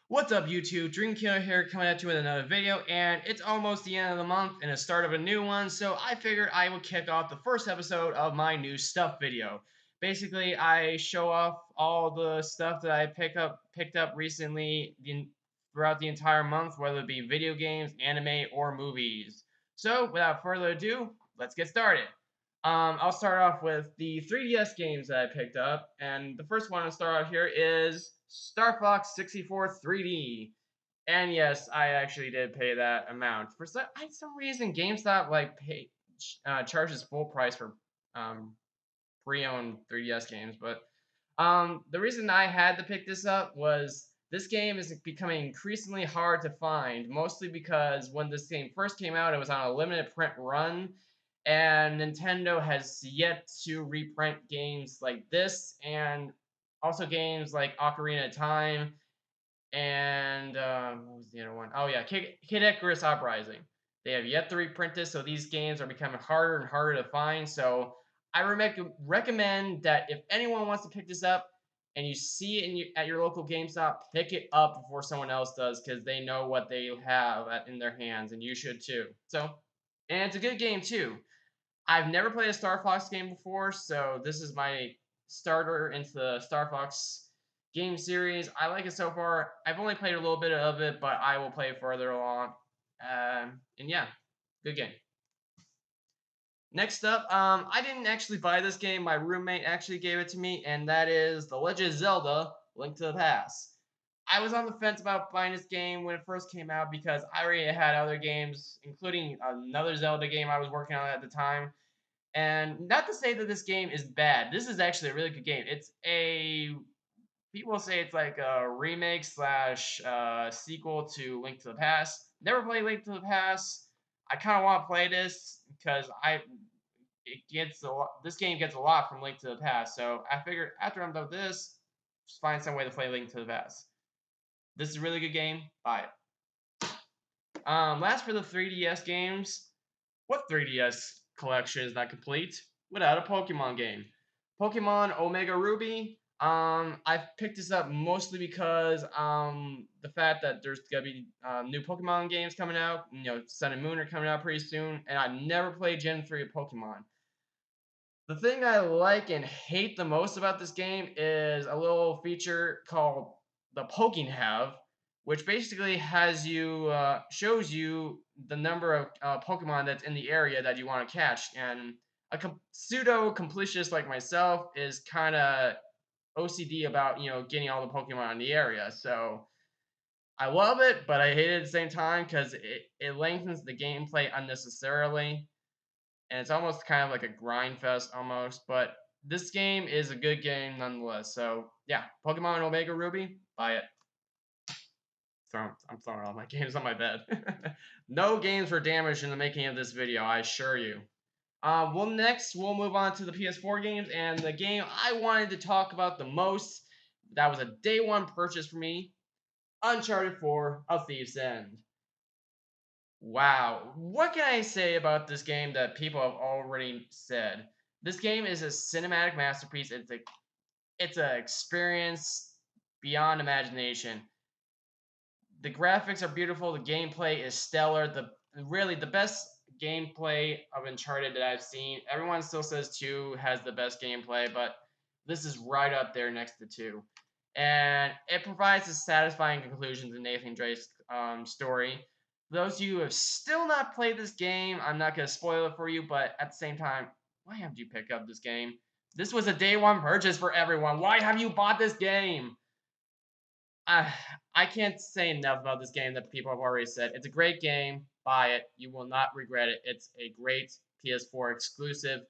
What's up YouTube? Dreamkiller here coming at you with another video, and it's almost the end of the month and the start of a new one, so I figured I would kick off the first episode of my new stuff video. Basically, I show off all the stuff that I picked up recently throughout the entire month, whether it be video games, anime, or movies. So, without further ado, let's get started. I'll start off with the 3DS games that I picked up, and the first one to start out here is Star Fox 64 3D. And yes, I actually did pay that amount. For some reason, GameStop charges full price for um, pre-owned 3DS games. But the reason I had to pick this up was this game is becoming increasingly hard to find, mostly because when this game first came out, it was on a limited print run, and Nintendo has yet to reprint games like this, and also games like Ocarina of Time and what was the other one? Oh yeah, Kid Icarus Uprising. They have yet to reprint this, so these games are becoming harder and harder to find. So I recommend that if anyone wants to pick this up and you see it at your local GameStop, pick it up before someone else does, because they know what they have in their hands, and you should too. So, and it's a good game too. I've never played a Star Fox game before, so this is my starter into the Star Fox game series. I like it so far. I've only played a little bit of it, but I will play further along. And yeah, good game. Next up, I didn't actually buy this game. My roommate actually gave it to me, and that is The Legend of Zelda: Link to the Past. I was on the fence about buying this game when it first came out because I already had other games, including another Zelda game I was working on at the time. And not to say that this game is bad. This is actually a really good game. People say it's like a remake slash sequel to Link to the Past. Never played Link to the Past. I kind of want to play this because this game gets a lot from Link to the Past. So I figured after I'm done with this, just find some way to play Link to the Past. This is a really good game. Buy it. Last for the 3DS games. What 3DS collection is not complete without a Pokemon game? Pokemon Omega Ruby. I picked this up mostly because the fact that there's gonna be new Pokemon games coming out. You know, Sun and Moon are coming out pretty soon, and I never played Gen 3 of Pokemon. The thing I like and hate the most about this game is a little feature called the Poking Have, which basically shows you the number of Pokemon that's in the area that you want to catch. And a pseudo completionist like myself is kind of OCD about getting all the Pokemon in the area. So I love it, but I hate it at the same time because it lengthens the gameplay unnecessarily, and it's almost kind of like a grind fest almost. But this game is a good game nonetheless. So yeah, Pokemon Omega Ruby, buy it. I'm throwing all my games on my bed. No games were damaged in the making of this video, I assure you. Next we'll move on to the PS4 games, and the game I wanted to talk about the most, that was a day one purchase for me, Uncharted 4: A Thief's End. Wow, what can I say about this game that people have already said? This game is a cinematic masterpiece. It's a experience beyond imagination. The graphics are beautiful. The gameplay is stellar. The best gameplay of Uncharted that I've seen. Everyone still says 2 has the best gameplay, but this is right up there next to 2. And it provides a satisfying conclusion to Nathan Drake's story. For those of you who have still not played this game, I'm not going to spoil it for you, but at the same time, why haven't you picked up this game? This was a day one purchase for everyone. Why have you bought this game? I I can't say enough about this game that people have already said. It's a great game. Buy it. You will not regret it. It's a great PS4 exclusive,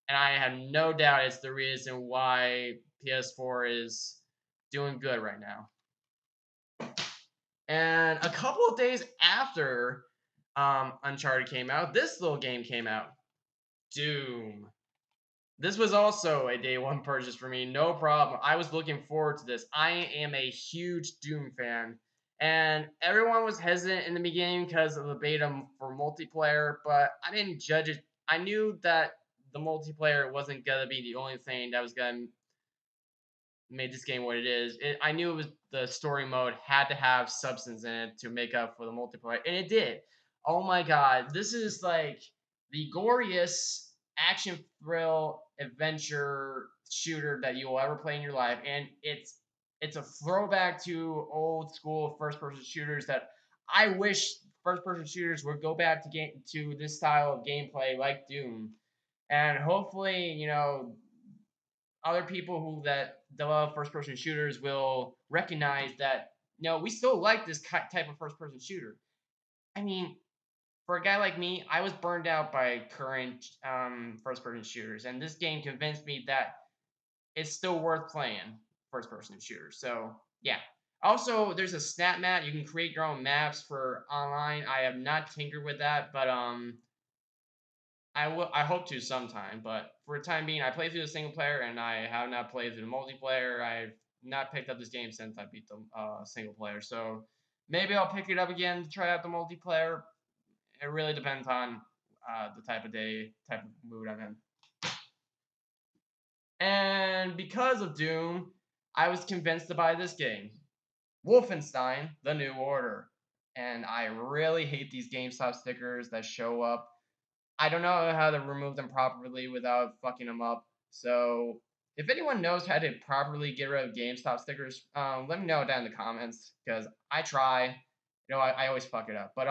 and I have no doubt it's the reason why PS4 is doing good right now. And a couple of days after Uncharted came out, this little game came out, Doom. This was also a day one purchase for me, no problem. I was looking forward to this. I am a huge Doom fan, and everyone was hesitant in the beginning because of the beta for multiplayer, but I didn't judge it. I knew that the multiplayer wasn't gonna be the only thing that was gonna made this game what it is. I knew it was the story mode had to have substance in it to make up for the multiplayer, and it did. Oh my god, this is like the goriest action thrill adventure shooter that you will ever play in your life, and it's a throwback to old school first person shooters that I wish first person shooters would go back to this style of gameplay like Doom, and hopefully other people who that develop first person shooters will recognize that we still like this type of first person shooter. I mean, for a guy like me, I was burned out by current first person shooters, and this game convinced me that it's still worth playing first person shooters. So yeah. Also, there's a snap map. You can create your own maps for online. I have not tinkered with that, but I will. I hope to sometime, but for the time being, I play through the single player, and I have not played through the multiplayer. I've not picked up this game since I beat the single player, so maybe I'll pick it up again to try out the multiplayer. It really depends on the type of day, type of mood I'm in. And because of Doom, I was convinced to buy this game, Wolfenstein: The New Order, and I really hate these GameStop stickers that show up. I don't know how to remove them properly without fucking them up. So if anyone knows how to properly get rid of GameStop stickers, let me know down in the comments because I try. I always fuck it up. But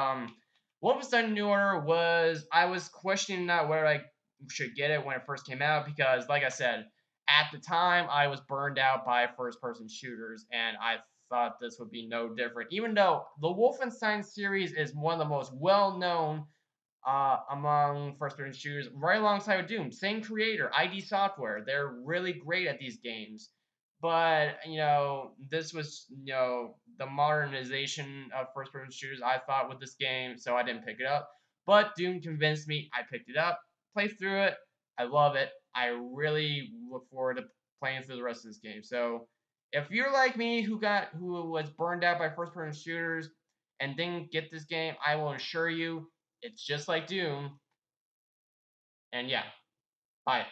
what was done in New Order was I was questioning that whether I should get it when it first came out because, like I said, at the time I was burned out by first-person shooters, and I thought this would be no different. Even though the Wolfenstein series is one of the most well-known among first-person shooters, right alongside with Doom. Same creator, ID Software. They're really great at these games. But this was the modernization of first-person shooters. I thought with this game, so I didn't pick it up. But Doom convinced me. I picked it up, played through it. I love it. I really look forward to playing through the rest of this game. So if you're like me, who was burned out by first-person shooters and didn't get this game, I will assure you it's just like Doom, and yeah, buy it.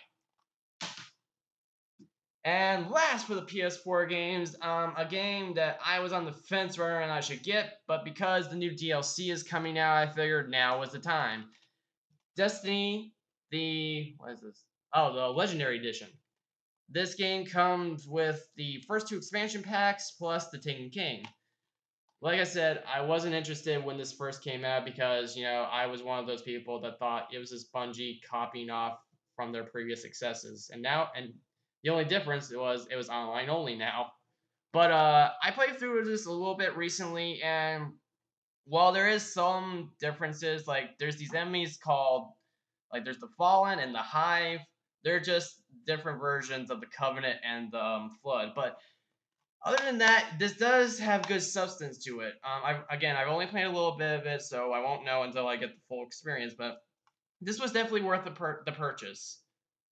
And last for the PS4 games, a game that I was on the fence whether or not I should get, but because the new DLC is coming out, I figured now was the time. Destiny, what is this? Oh, the Legendary Edition. This game comes with the first two expansion packs plus the Taken King. Like I said, I wasn't interested when this first came out because, I was one of those people that thought it was just Bungie copying off from their previous successes. And the only difference was it was online only now. But I played through this a little bit recently, and while there is some differences, like there's these enemies called, like there's the Fallen and the Hive. They're just different versions of the Covenant and the Flood. But other than that, this does have good substance to it. I've only played a little bit of it, so I won't know until I get the full experience. But this was definitely worth the purchase.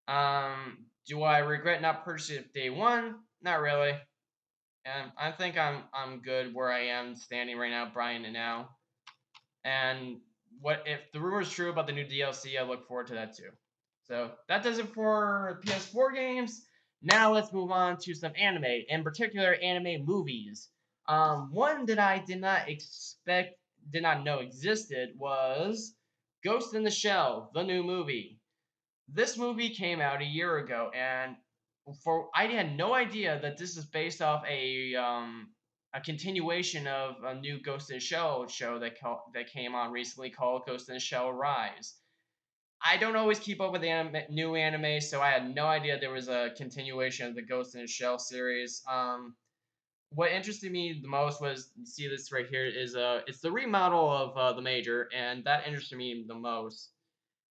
Do I regret not purchasing it day one? Not really. And I think I'm good where I am standing right now, buying it now. And what if the rumor is true about the new DLC? I look forward to that too. So that does it for PS4 games. Now let's move on to some anime, in particular anime movies. One that I did not know existed was Ghost in the Shell, the new movie. This movie came out a year ago, and I had no idea that this is based off a continuation of a new Ghost in the Shell show that came on recently called Ghost in the Shell Rise. I don't always keep up with new anime, so I had no idea there was a continuation of the Ghost in the Shell series. What interested me the most was, you see this right here, is it's the remodel of the Major, and that interested me the most.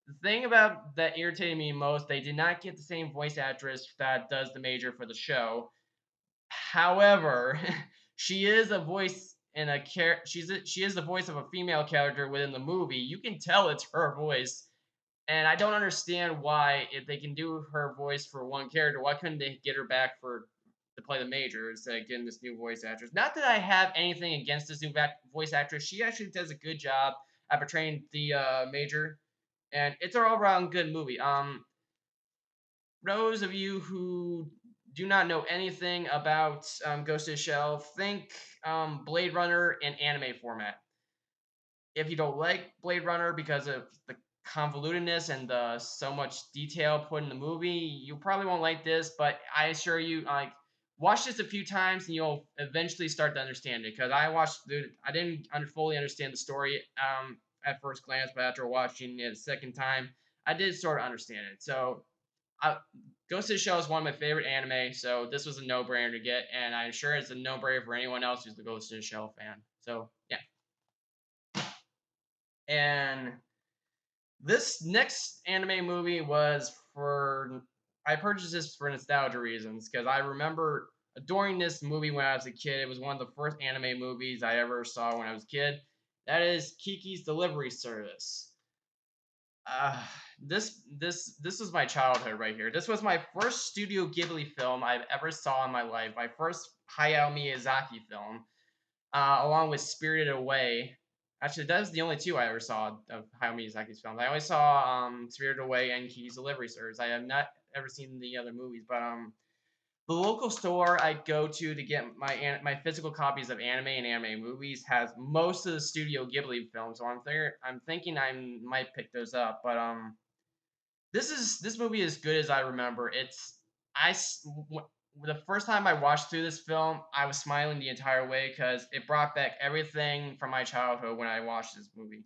The thing about that irritated me most, they did not get the same voice actress that does the Major for the show. However, she is a voice in she is the voice of a female character within the movie. You can tell it's her voice, and I don't understand why, if they can do her voice for one character, why couldn't they get her back to play the Major instead of getting this new voice actress? Not that I have anything against this new voice actress. She actually does a good job at portraying the Major, and it's an all around good movie. Those of you who do not know anything about Ghost in the Shell, think Blade Runner in anime format. If you don't like Blade Runner because of the convolutedness and the so much detail put in the movie, you probably won't like this. But I assure you, like, watch this a few times and you'll eventually start to understand it. Because I didn't fully understand the story at first glance, but after watching it a second time, I did sort of understand it. So, Ghost in the Shell is one of my favorite anime, so this was a no-brainer to get, and I'm sure it's a no-brainer for anyone else who's the Ghost in the Shell fan. So yeah, and this next anime movie was for I purchased this for nostalgia reasons because I remember adoring this movie when I was a kid. It was one of the first anime movies I ever saw when I was a kid. That is Kiki's Delivery Service. Uh, this was my childhood right here. This was my first Studio Ghibli film I've ever saw in my life. My first Hayao Miyazaki film, along with Spirited Away. Actually, that was the only two I ever saw of Hayao Miyazaki's films. I only saw Spirited Away and Kiki's Delivery Service. I have not ever seen the other movies, but the local store I go to get my physical copies of anime and anime movies has most of the Studio Ghibli films, so I'm thinking I might pick those up. But this movie is good as I remember. The first time I watched through this film, I was smiling the entire way because it brought back everything from my childhood when I watched this movie.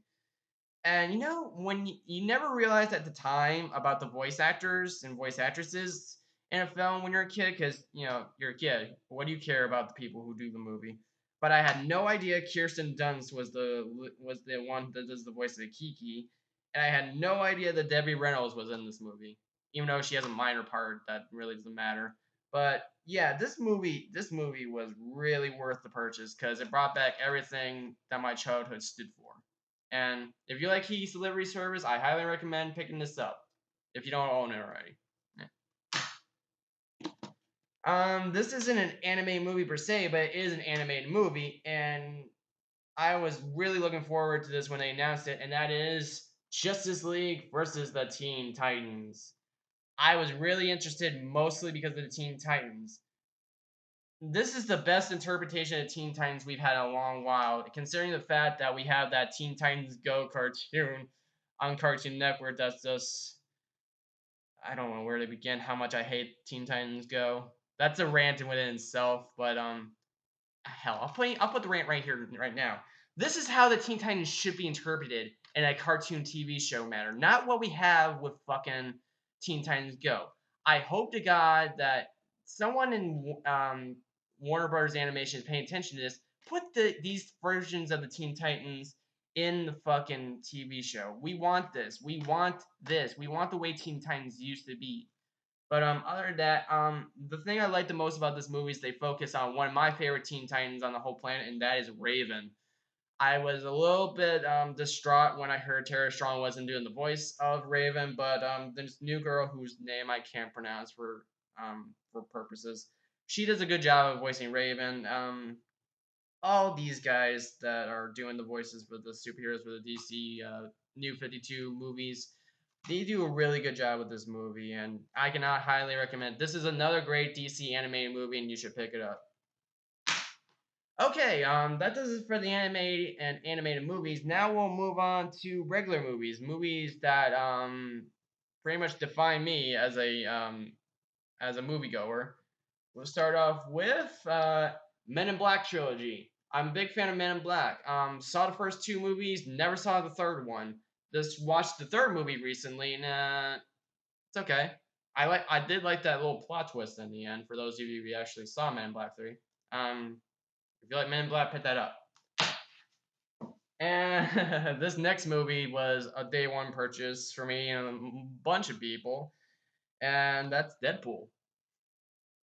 And when you never realized at the time about the voice actors and voice actresses in a film when you're a kid, because you're a kid. What do you care about the people who do the movie? But I had no idea Kirsten Dunst was the one that does the voice of Kiki, and I had no idea that Debbie Reynolds was in this movie, even though she has a minor part that really doesn't matter. But yeah, this movie was really worth the purchase because it brought back everything that my childhood stood for. And if you like Kikis Delivery Service, I highly recommend picking this up if you don't own it already. Yeah. This isn't an anime movie per se, but it is an animated movie, and I was really looking forward to this when they announced it, and that is Justice League versus the Teen Titans. I was really interested mostly because of the Teen Titans. This is the best interpretation of Teen Titans we've had in a long while, considering the fact that we have that Teen Titans Go cartoon on Cartoon Network. That's just I don't know where to begin. How much I hate Teen Titans Go. That's a rant within itself, but hell, I'll put the rant right here, right now. This is how the Teen Titans should be interpreted in a cartoon TV show manner, not what we have with fucking Teen Titans Go. I hope to God that someone in Warner Brothers Animation is paying attention to this. Put these versions of the Teen Titans in the fucking TV show. We want this. We want this. We want the way Teen Titans used to be. But other than that, the thing I like the most about this movie is they focus on one of my favorite Teen Titans on the whole planet, and that is Raven. I was a little bit distraught when I heard Tara Strong wasn't doing the voice of Raven, but this new girl whose name I can't pronounce for purposes, she does a good job of voicing Raven. All these guys that are doing the voices for the superheroes for the DC New 52 movies, they do a really good job with this movie, and I cannot highly recommend. This is another great DC animated movie, and you should pick it up. Okay, that does it for the animated and animated movies. Now we'll move on to regular movies that pretty much define me as a moviegoer. We'll start off with Men in Black trilogy. I'm a big fan of Men in Black. Saw the first two movies, never saw the third one. Just watched the third movie recently, and it's okay. I did like that little plot twist in the end. For those of you who actually saw Men in Black 3, if you like Men in Black, pick that up. And this next movie was a day one purchase for me and a bunch of people, and that's Deadpool.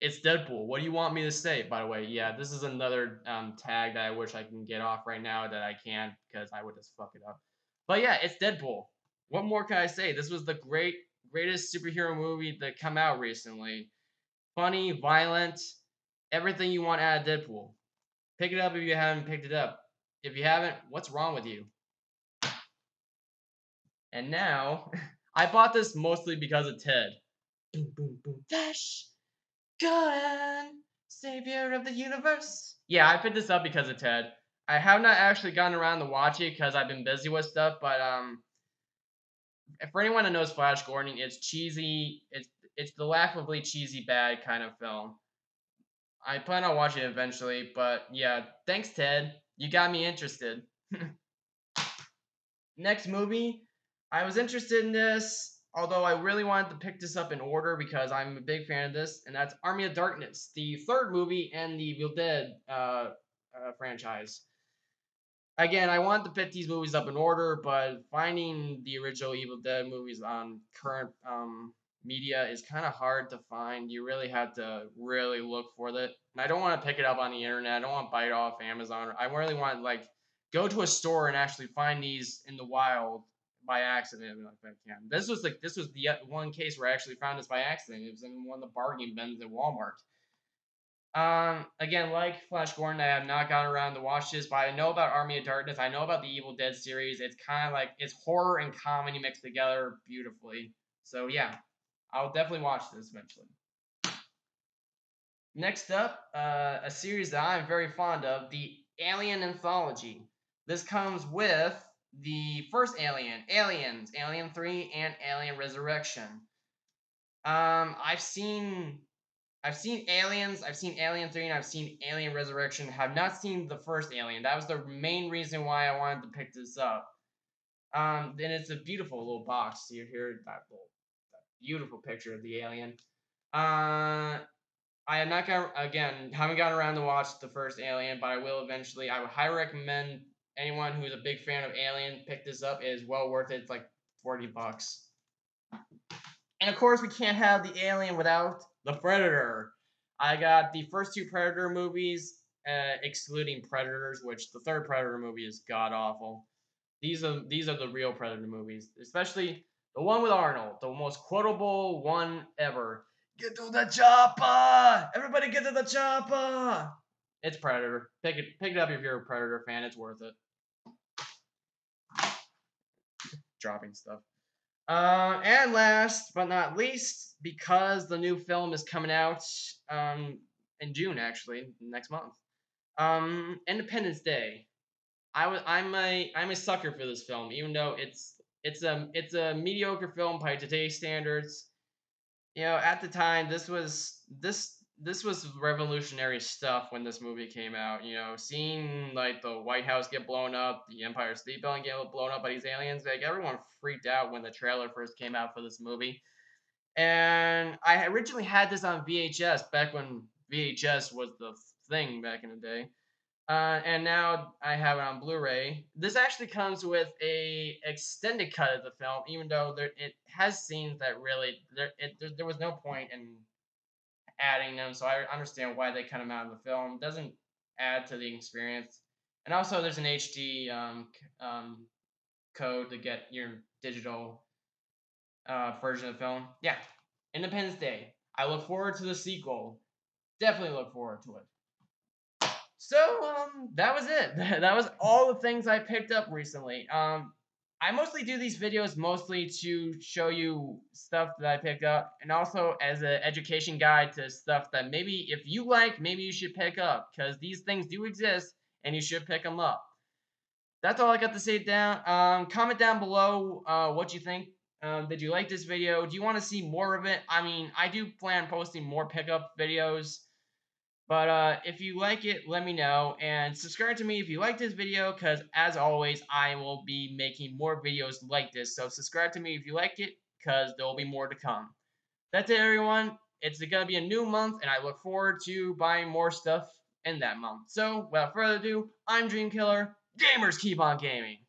It's Deadpool. What do you want me to say? By the way, yeah, this is another tag that I wish I can get off right now that I can't because I would just fuck it up. But yeah, it's Deadpool. What more can I say? This was the greatest superhero movie that come out recently. Funny, violent, everything you want out of Deadpool. Pick it up if you haven't picked it up. If you haven't, what's wrong with you? And now, I bought this mostly because of Ted. Boom, boom, boom, Flash. God, savior of the universe. Yeah, I picked this up because of Ted. I have not actually gotten around to watch it because I've been busy with stuff, but for anyone that knows Flash Gordon, it's cheesy. It's the laughably cheesy bad kind of film. I plan on watching it eventually, but yeah, thanks Ted. You got me interested. Next movie, I was interested in this, although I really wanted to pick this up in order because I'm a big fan of this, and that's Army of Darkness, the third movie in the Evil Dead franchise. Again, I wanted to pick these movies up in order, but finding the original Evil Dead movies on current media is kind of hard to find. You really have to really look for it. And I don't want to pick it up on the internet. I don't want to buy it off Amazon. I really want to like go to a store and actually find these in the wild by accident if I can. This was the one case where I actually found this by accident. It was in one of the bargain bins at Walmart. Again, like Flash Gordon, I have not gotten around to watch this, but I know about Army of Darkness. I know about the Evil Dead series. It's kind of like it's horror and comedy mixed together beautifully. So yeah, I'll definitely watch this eventually. Next up, a series that I'm very fond of, the Alien Anthology. This comes with the first Alien, Aliens, Alien 3, and Alien Resurrection. I've seen Aliens, I've seen Alien 3, and I've seen Alien Resurrection. Have not seen the first Alien. That was the main reason why I wanted to pick this up. And it's a beautiful little box. You hear that beautiful picture of the alien. I have not got again haven't gotten around to watch the first Alien, but I will eventually. I would highly recommend anyone who's a big fan of Alien pick this up. It is well worth it. It's like $40. And of course, we can't have the Alien without the Predator. I got the first two Predator movies, excluding Predators, which the third Predator movie is god awful. These are the real Predator movies, especially the one with Arnold, the most quotable one ever. Get to the chopper! Everybody get to the chopper! It's Predator. Pick it up if you're a Predator fan. It's worth it. Dropping stuff. And last but not least, because the new film is coming out in June, actually next month. Independence Day. I'm a sucker for this film, even though it's a mediocre film by today's standards. You know, at the time, this was revolutionary stuff when this movie came out. You know, seeing like the White House get blown up, the Empire State Building get blown up by these aliens, like everyone freaked out when the trailer first came out for this movie. And I originally had this on VHS back when VHS was the thing back in the day. And now I have it on Blu-ray. This actually comes with a extended cut of the film, even though it has scenes that really there was no point in adding them. So I understand why they cut them out of the film. It doesn't add to the experience. And also, there's an HD code to get your digital version of the film. Yeah, Independence Day. I look forward to the sequel. Definitely look forward to it. So that was it. That was all the things I picked up recently. I mostly do these videos mostly to show you stuff that I pick up, and also as an education guide to stuff that maybe if you like, maybe you should pick up, because these things do exist and you should pick them up. That's all I got to say down. Comment down below what you think. Did you like this video? Do you want to see more of it? I mean, I do plan on posting more pickup videos. But if you like it, let me know. And subscribe to me if you like this video, because as always, I will be making more videos like this. So subscribe to me if you like it, because there will be more to come. That's it, everyone. It's going to be a new month, and I look forward to buying more stuff in that month. So, without further ado, I'm Dreamkiller. Gamers keep on gaming.